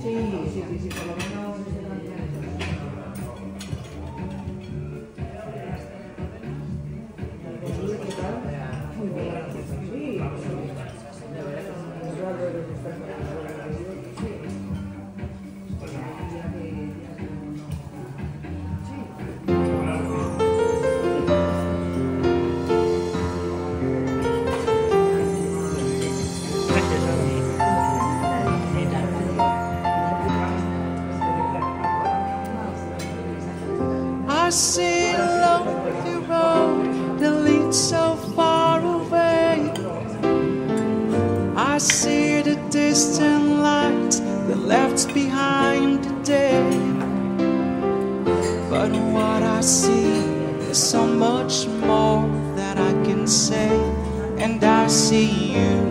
Sí, por lo menos. Muy bien. Sí. I see a lonely road that leads so far away. I see the distant lights that left behind the day. But what I see is so much more that I can say. And I see you.